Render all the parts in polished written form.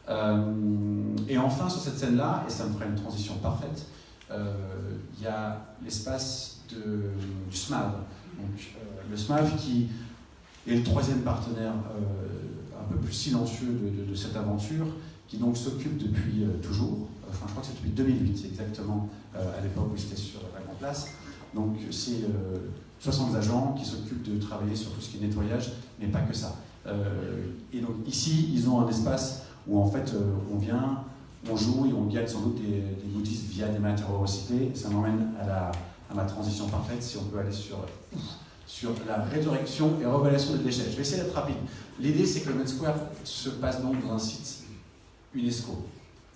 Et enfin, sur cette scène-là, et ça me ferait une transition parfaite, il y a l'espace du SMAV. Donc, le SMAV qui est le troisième partenaire un peu plus silencieux de cette aventure, qui donc s'occupe depuis toujours, enfin je crois que c'est depuis 2008, c'est exactement à l'époque où c'était sur la Grande Place. Donc c'est 60 agents qui s'occupent de travailler sur tout ce qui est nettoyage, mais pas que ça. Et donc ici, ils ont un espace où en fait on vient, on joue et on gagne sans doute des goodies via des matériaux recyclés. Et ça m'emmène à ma transition parfaite, si on peut aller sur la résurrection et révélation des déchets. Je vais essayer d'être rapide. L'idée, c'est que le Med Square se passe donc dans un site UNESCO.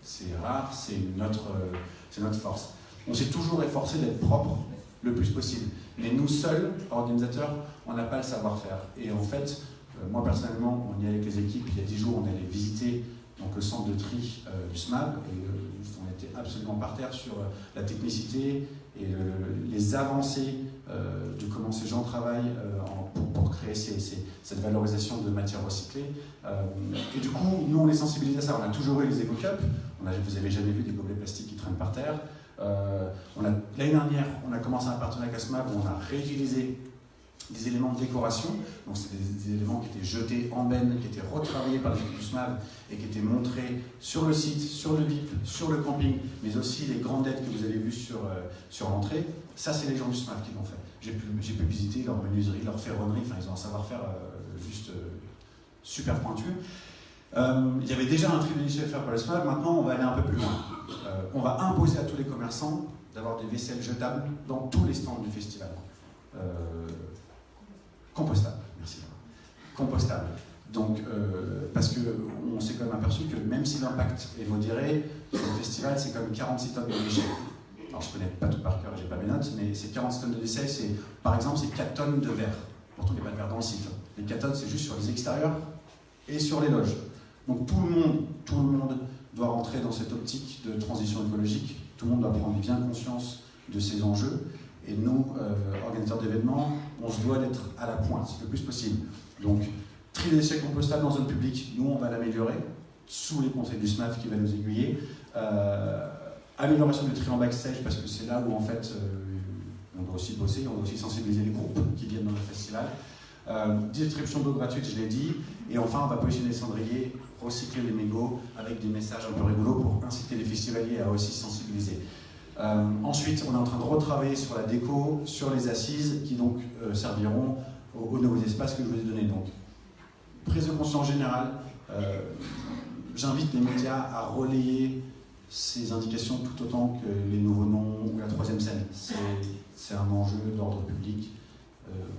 C'est rare, c'est notre force. On s'est toujours efforcé d'être propre le plus possible. Mais nous seuls, organisateurs, on n'a pas le savoir-faire. Et en fait, moi personnellement, on y allait avec les équipes, il y a 10 jours, on allait visiter donc, le centre de tri du SMAB, et on était absolument par terre sur la technicité et les avancées de comment ces gens travaillent pour créer cette valorisation de matières recyclées. Et du coup, nous, on est sensibilisés à ça. On a toujours eu les éco-cups. Vous n'avez jamais vu des gobelets plastiques qui traînent par terre. L'année dernière, on a commencé un partenariat avec SMAB où on a réutilisé des éléments de décoration. Donc, c'est des éléments qui étaient jetés en benne, qui étaient retravaillés par l'équipe du SMAB et qui étaient montrés sur le site, sur le VIP, sur le camping, mais aussi les grandes dettes que vous avez vues sur l'entrée. Ça, c'est les gens du SMAB qui l'ont fait. J'ai pu visiter leur menuiserie, leur ferronnerie, enfin, ils ont un savoir-faire juste super pointu. Il y avait déjà un tri de déchets à faire par le SMAB, maintenant on va aller un peu plus loin. On va imposer à tous les commerçants d'avoir des vaisselles jetables dans tous les stands du festival. Compostable, merci. Compostable. Donc, parce qu'on s'est quand même aperçu que même si l'impact est modéré, sur le festival, c'est quand même 46 tonnes de déchets. Alors, je ne connais pas tout par cœur, je n'ai pas mes notes, mais ces 46 tonnes de déchets, par exemple, c'est 4 tonnes de verre. Pourtant, il n'y a pas de verre dans le site. Les 4 tonnes, c'est juste sur les extérieurs et sur les loges. Donc, tout le monde doit rentrer dans cette optique de transition écologique. Tout le monde doit prendre bien conscience de ces enjeux. Et nous, organisateurs d'événements, on se doit d'être à la pointe le plus possible. Donc, tri des déchets compostables dans zone publique, nous, on va l'améliorer sous les conseils du SMAF qui va nous aiguiller. Amélioration du tri en backstage, parce que c'est là où, en fait, on doit aussi bosser, on doit aussi sensibiliser les groupes qui viennent dans le festival. Distribution d'eau gratuite, je l'ai dit. Et enfin, on va positionner les cendriers, recycler les mégots avec des messages un peu rigolos pour inciter les festivaliers à aussi sensibiliser. Ensuite, on est en train de retravailler sur la déco, sur les assises qui donc serviront aux nouveaux espaces que je vous ai donnés. Donc, prise de conscience générale, j'invite les médias à relayer ces indications tout autant que les nouveaux noms ou la troisième scène. C'est un enjeu d'ordre public.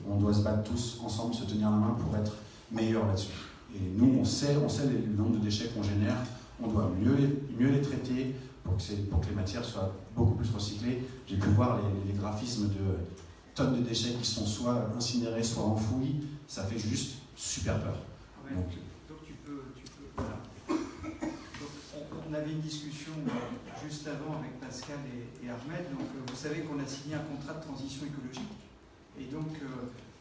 On doit se battre tous ensemble, se tenir la main pour être meilleurs là-dessus. Et nous, on sait le nombre de déchets qu'on génère, on doit mieux les traiter, pour que les matières soient beaucoup plus recyclées. J'ai pu voir les graphismes de tonnes de déchets qui sont soit incinérés, soit enfouis. Ça fait juste super peur. Ouais. Donc tu peux voilà. Donc, on avait une discussion juste avant avec Pascal et Ahmed. Donc vous savez qu'on a signé un contrat de transition écologique. Et donc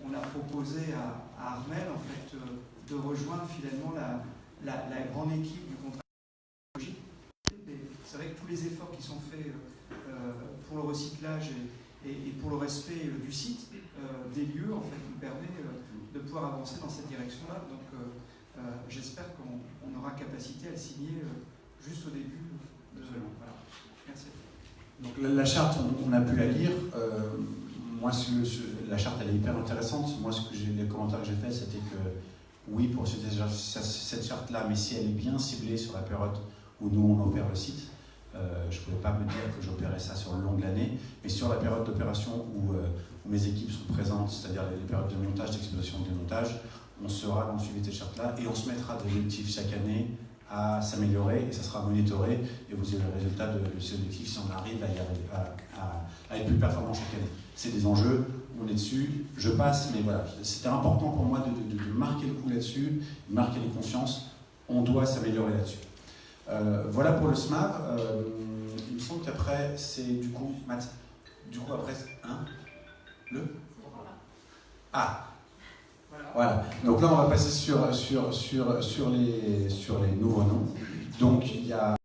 on a proposé à Armel en fait, de rejoindre finalement la grande équipe du contrat écologique. C'est vrai que tous les efforts qui sont faits pour le recyclage et pour le respect du site, des lieux, en fait, nous permet de pouvoir avancer dans cette direction-là. Donc, j'espère qu'on aura capacité à le signer juste au début. Voilà. Merci. Donc, la charte, on a pu la lire. Moi, la charte, elle est hyper intéressante. Moi, les commentaires que j'ai faits, c'était que oui, pour cette charte-là, mais si elle est bien ciblée sur la période où nous, on opère le site, je ne pouvais pas me dire que j'opérais ça sur le long de l'année, mais sur la période d'opération où mes équipes sont présentes, c'est-à-dire les périodes de montage, d'exploitation, de démontage, on sera dans le suivi de cette charte-là et on se mettra des objectifs chaque année à s'améliorer et ça sera monitoré et vous avez le résultat de ces objectifs si on arrive à être plus performant chaque année. C'est des enjeux, on est dessus, je passe, mais voilà, c'était important pour moi de marquer le coup là-dessus, de marquer les consciences, on doit s'améliorer là-dessus. Voilà pour le SMAV. Il me semble qu'après, c'est du coup, Matt, après, hein, voilà. Donc là, on va passer sur les nouveaux noms. donc il y a